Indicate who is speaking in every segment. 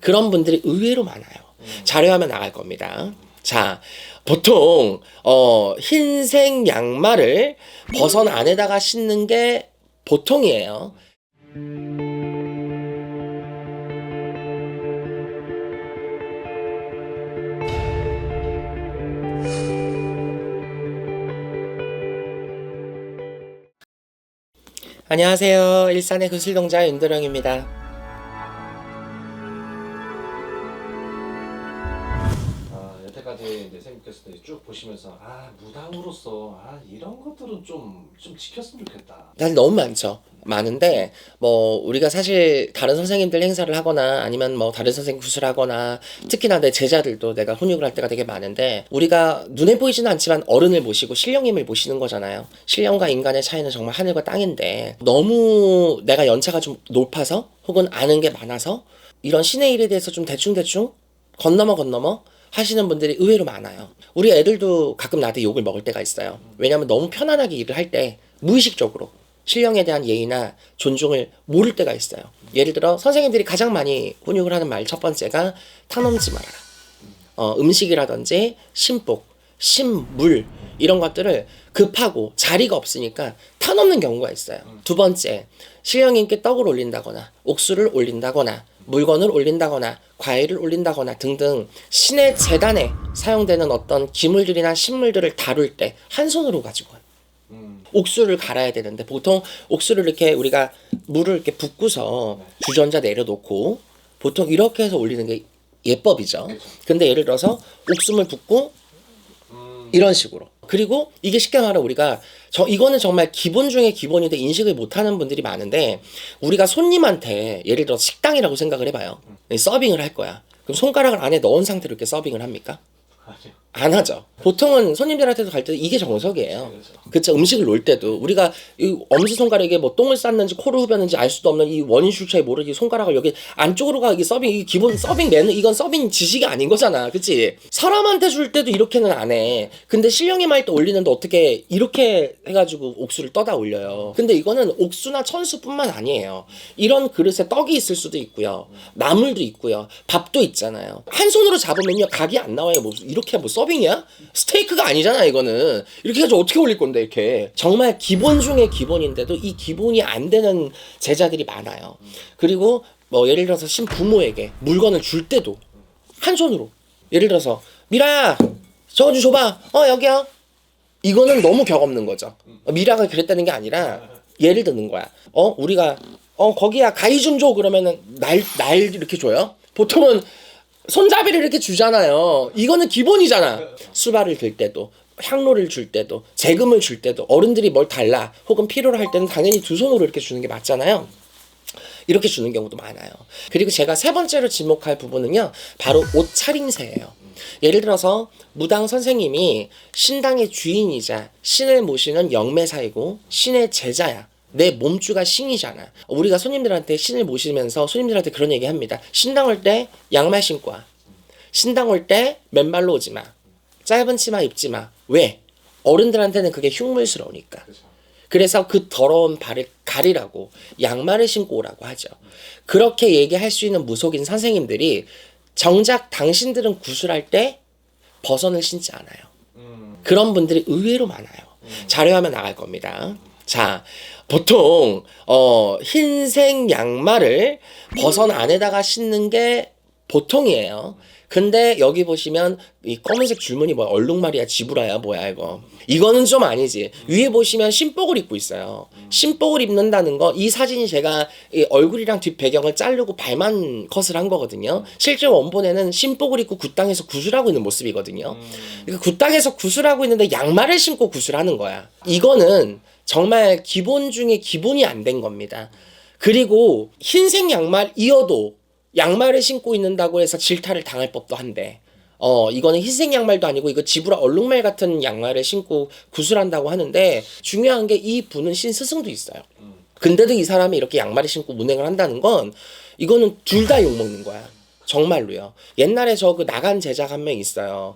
Speaker 1: 그런 분들이 의외로 많아요. 자료화면 나갈 겁니다. 자, 보통 흰색 양말을 버선 안에다가 신는 게 보통이에요. 안녕하세요. 일산의 구슬동자 윤도령입니다.
Speaker 2: 여태까지 이제 선생님께서 쭉 보시면서 무당으로서 이런 것들은 좀 지켰으면 좋겠다.
Speaker 1: 사실 너무 많죠. 많은데 우리가 사실 다른 선생님들 행사를 하거나 아니면 다른 선생님 구슬하거나 특히나 내 제자들도 내가 훈육을 할 때가 되게 많은데, 우리가 눈에 보이지는 않지만 어른을 모시고 신령님을 모시는 거잖아요. 신령과 인간의 차이는 정말 하늘과 땅인데, 너무 내가 연차가 좀 높아서 혹은 아는 게 많아서 이런 신의 일에 대해서 좀 대충 건너머 하시는 분들이 의외로 많아요. 우리 애들도 가끔 나한테 욕을 먹을 때가 있어요. 왜냐면 너무 편안하게 일을 할 때 무의식적으로 신령에 대한 예의나 존중을 모를 때가 있어요. 예를 들어 선생님들이 가장 많이 훈육을 하는 말 첫 번째가 타넘지 말아라. 음식이라든지 신복, 신물 이런 것들을 급하고 자리가 없으니까 타넘는 경우가 있어요. 두 번째, 신령님께 떡을 올린다거나 옥수를 올린다거나 물건을 올린다거나 과일을 올린다거나 등등 신의 제단에 사용되는 어떤 기물들이나 신물들을 다룰 때 한 손으로 가지고 와요. 옥수를 갈아야 되는데 보통 옥수를 이렇게 우리가 물을 이렇게 붓고서 주전자 내려놓고 보통 이렇게 해서 올리는 게 예법이죠. 근데 예를 들어서 옥수물 붓고 이런 식으로. 그리고 이게 쉽게 말해 우리가 이거는 정말 기본 중에 기본인데 인식을 못하는 분들이 많은데, 우리가 손님한테 예를 들어 식당이라고 생각을 해봐요. 서빙을 할 거야. 그럼 손가락을 안에 넣은 상태로 이렇게 서빙을 합니까? 안 하죠. 보통은 손님들한테도 갈 때도 이게 정석이에요. 그쵸? 음식을 놓을 때도 우리가 이 엄지손가락에 똥을 쌌는지 코를 후볐는지 알 수도 없는 이 원인 출처에 모르게 손가락을 여기 안쪽으로 가, 이게 서빙, 이게 기본 서빙 매너, 이건 서빙 지식이 아닌 거잖아. 그치? 사람한테 줄 때도 이렇게는 안 해. 근데 신령님 할 때 올리는데 어떻게 이렇게 해가지고 옥수를 떠다 올려요. 근데 이거는 옥수나 천수뿐만 아니에요. 이런 그릇에 떡이 있을 수도 있고요. 나물도 있고요. 밥도 있잖아요. 한 손으로 잡으면요 각이 안 나와요. 이렇게 서빙이야? 스테이크가 아니잖아. 이거는 이렇게 해서 어떻게 올릴 건데. 이렇게 정말 기본 중에 기본인데도 이 기본이 안 되는 제자들이 많아요. 그리고 예를 들어서 신부모에게 물건을 줄 때도 한 손으로, 예를 들어서 미라야 저거 좀 줘봐. 여기요. 이거는 너무 격 없는 거죠. 미라가 그랬다는 게 아니라 예를 드는 거야. 우리가 거기야 가위 좀 줘 그러면은 날 이렇게 줘요. 보통은 손잡이를 이렇게 주잖아요. 이거는 기본이잖아. 수발을 들 때도, 향로를 줄 때도, 재금을 줄 때도, 어른들이 뭘 달라 혹은 필요로 할 때는 당연히 두 손으로 이렇게 주는 게 맞잖아요. 이렇게 주는 경우도 많아요. 그리고 제가 세 번째로 지목할 부분은요, 바로 옷 차림새예요. 예를 들어서 무당 선생님이 신당의 주인이자 신을 모시는 영매사이고 신의 제자야. 내 몸주가 신이잖아. 우리가 손님들한테 신을 모시면서 손님들한테 그런 얘기 합니다. 신당 올 때 양말 신고 와. 신당 올 때 맨발로 오지 마. 짧은 치마 입지 마. 왜? 어른들한테는 그게 흉물스러우니까. 그래서 그 더러운 발을 가리라고 양말을 신고 오라고 하죠. 그렇게 얘기할 수 있는 무속인 선생님들이 정작 당신들은 구슬할 때 버선을 신지 않아요. 그런 분들이 의외로 많아요. 자료화면 나갈 겁니다. 자, 보통 흰색 양말을 버선 안에다가 신는 게 보통이에요. 근데 여기 보시면 이 검은색 줄무늬 뭐야? 얼룩말이야? 지브라야? 뭐야 이거? 이거는 좀 아니지. 위에 보시면 신복을 입고 있어요. 신복을 입는다는 거, 이 사진이 제가 이 얼굴이랑 뒷 배경을 자르고 발만 컷을 한 거거든요. 실제 원본에는 신복을 입고 굿당에서 구슬하고 있는 모습이거든요. 그러니까 굿당에서 구슬하고 있는데 양말을 신고 구슬하는 거야. 이거는 정말 기본 중에 기본이 안 된 겁니다. 그리고 흰색 양말이어도 양말을 신고 있는다고 해서 질타를 당할 법도 한데, 이거는 흰색 양말도 아니고 이거 지브라 얼룩말 같은 양말을 신고 구슬한다고 하는데, 중요한 게 이 분은 신스승도 있어요. 근데도 이 사람이 이렇게 양말을 신고 운행을 한다는 건 이거는 둘 다 욕먹는 거야. 정말로요. 옛날에 저 그 나간 제자가 한 명 있어요.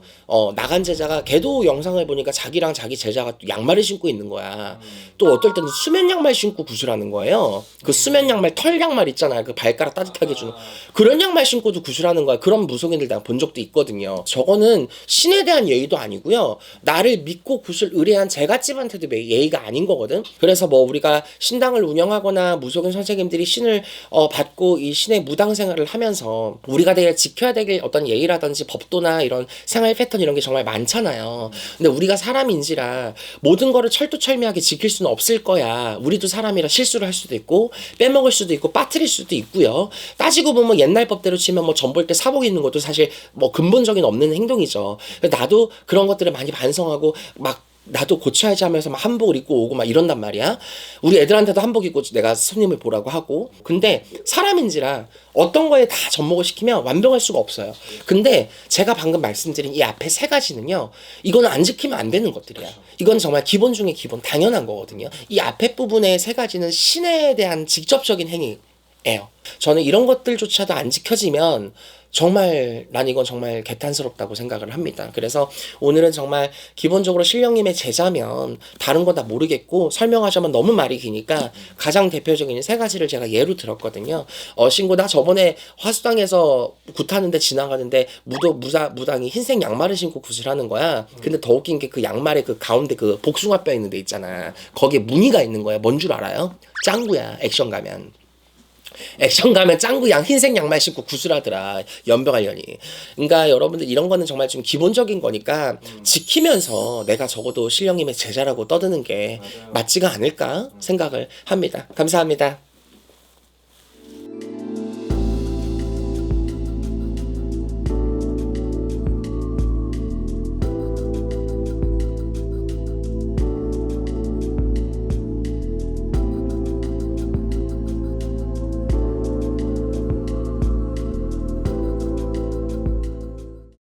Speaker 1: 나간 제자가 걔도 영상을 보니까 자기랑 자기 제자가 또 양말을 신고 있는 거야. 또 어떨 때는 수면 양말 신고 구슬하는 거예요. 그 수면 양말 털 양말 있잖아요. 그 발가락 따뜻하게 주는 그런 양말 신고도 구슬하는 거야. 그런 무속인들 내가 본 적도 있거든요. 저거는 신에 대한 예의도 아니고요. 나를 믿고 구슬 의뢰한 제갓집한테도 예의가 아닌 거거든. 그래서 뭐 우리가 신당을 운영하거나 무속인 선생님들이 신을 받고 이 신의 무당 생활을 하면서 우리가 되게 지켜야 될 어떤 예의라든지 법도나 이런 생활 패턴 이런 게 정말 많잖아요. 근데 우리가 사람인지라 모든 거를 철두철미하게 지킬 수는 없을 거야. 우리도 사람이라 실수를 할 수도 있고 빼먹을 수도 있고 빠뜨릴 수도 있고요. 따지고 보면 옛날 법대로 치면 뭐 전볼 때 사복 입는 것도 사실 뭐 근본적인 없는 행동이죠. 나도 그런 것들을 많이 반성하고 막 나도 고쳐야지 하면서 막 한복을 입고 오고 막 이런단 말이야. 우리 애들한테도 한복 입고 내가 손님을 보라고 하고. 근데 사람인지라 어떤 거에 다 접목을 시키면 완벽할 수가 없어요. 근데 제가 방금 말씀드린 이 앞에 세 가지는요. 이거는 안 지키면 안 되는 것들이야. 이건 정말 기본 중에 기본 당연한 거거든요. 이 앞에 부분의 세 가지는 신에 대한 직접적인 행위예요. 저는 이런 것들조차도 안 지켜지면 정말 난 이건 정말 개탄스럽다고 생각을 합니다. 그래서 오늘은 정말 기본적으로 신령님의 제자면 다른 건 다 모르겠고 설명하자면 너무 말이 기니까 가장 대표적인 세 가지를 제가 예로 들었거든요. 신고 나 저번에 화수당에서 굿하는데 지나가는데 무당이 흰색 양말을 신고 구슬하는 거야. 근데 더 웃긴 게 그 양말의 그 가운데 그 복숭아뼈 있는 데 있잖아. 거기에 무늬가 있는 거야. 뭔 줄 알아요? 짱구야. 액션 가면 짱구 흰색 양말 신고 구슬하더라. 연병하려니. 그러니까 여러분들 이런 거는 정말 좀 기본적인 거니까 지키면서 내가 적어도 신령님의 제자라고 떠드는 게 맞지가 않을까 생각을 합니다. 감사합니다.